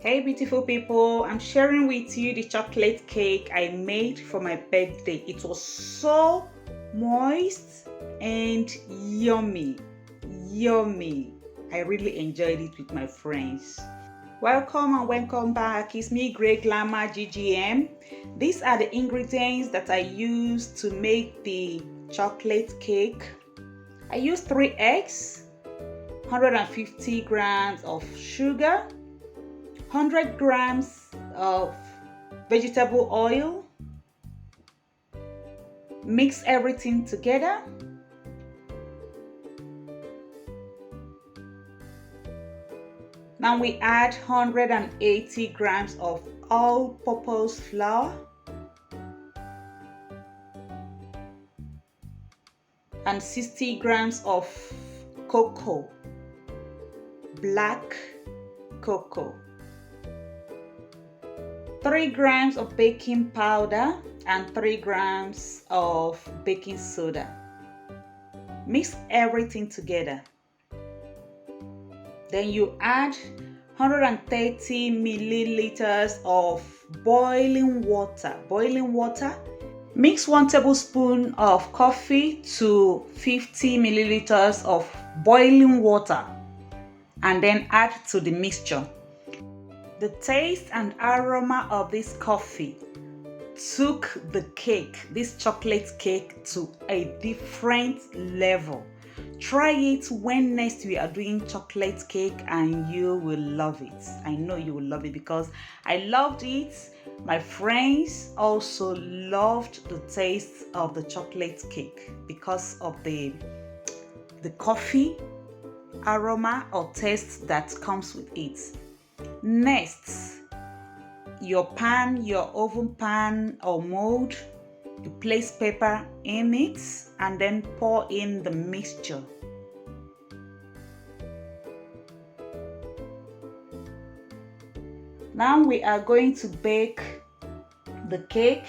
Hey beautiful people, I'm sharing with you the chocolate cake I made for my birthday. It was so moist and yummy. I really enjoyed it with my friends. Welcome and welcome back. It's me, Greyglamma GGM. These are the ingredients that I used to make the chocolate cake. I used 3 eggs, 150 grams of sugar, 100 grams of vegetable oil. Mix everything together. Now we add 180 grams of all-purpose flour and 60 grams of cocoa, black cocoa, 3 grams of baking powder and 3 grams of baking soda. Mix everything together. Then you add 130 milliliters of boiling water. Mix 1 tablespoon of coffee to 50 milliliters of boiling water and then add to the mixture. The taste and aroma of this coffee took the cake, this chocolate cake, to a different level. Try it when next we are doing chocolate cake and you will love it. I know you will love it because I loved it. My friends also loved the taste of the chocolate cake because of the coffee aroma or taste that comes with it. Next, your oven pan or mold, you place paper in it and then pour in the mixture. Now we are going to bake the cake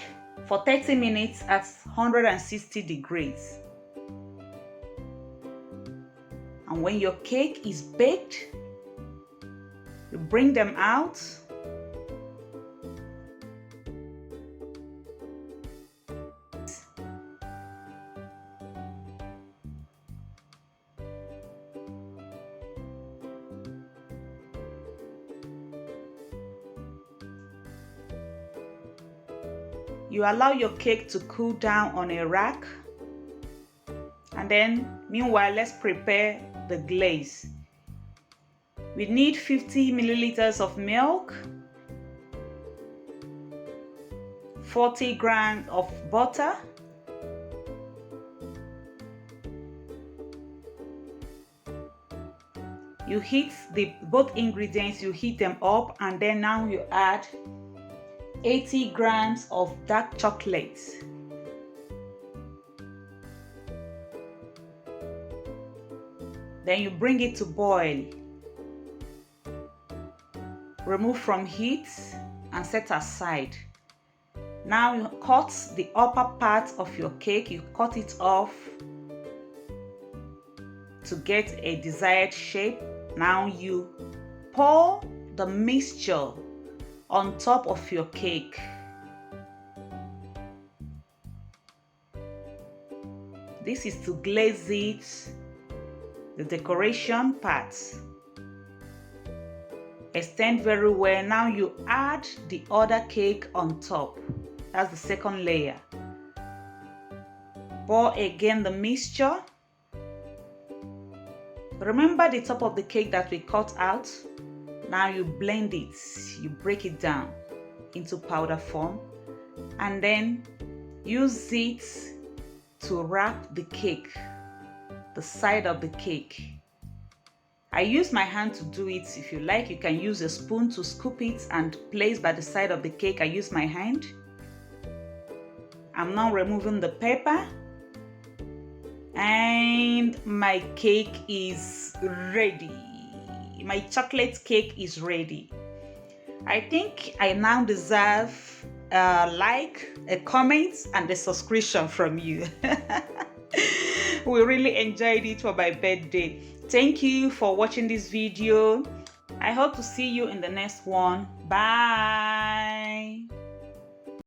for 30 minutes at 160 degrees. And when your cake is baked, you bring them out. You allow your cake to cool down on a rack. And then, meanwhile, let's prepare the glaze. We need 50 milliliters of milk, 40 grams of butter, you heat both ingredients, you heat them up, and then now you add 80 grams of dark chocolate. Then you bring it to boil. Remove from heat and set aside. Now you cut the upper part of your cake, you cut it off to get a desired shape. Now you pour the mixture on top of your cake. This is to glaze it, the decoration part. Extend very well. Now you add the other cake on top. That's the second layer. Pour again the mixture. Remember the top of the cake that we cut out? Now you blend it, you break it down into powder form, and then use it to wrap the cake, the side of the cake. I use my hand to do it. If you like, you can use a spoon to scoop it and place by the side of the cake. I use my hand. I'm now removing the paper, and my cake is ready. My chocolate cake is ready. I think I now deserve a like, a comment, and a subscription from you. We really enjoyed it for my birthday. Thank you for watching this video. I hope to see you in the next one. Bye.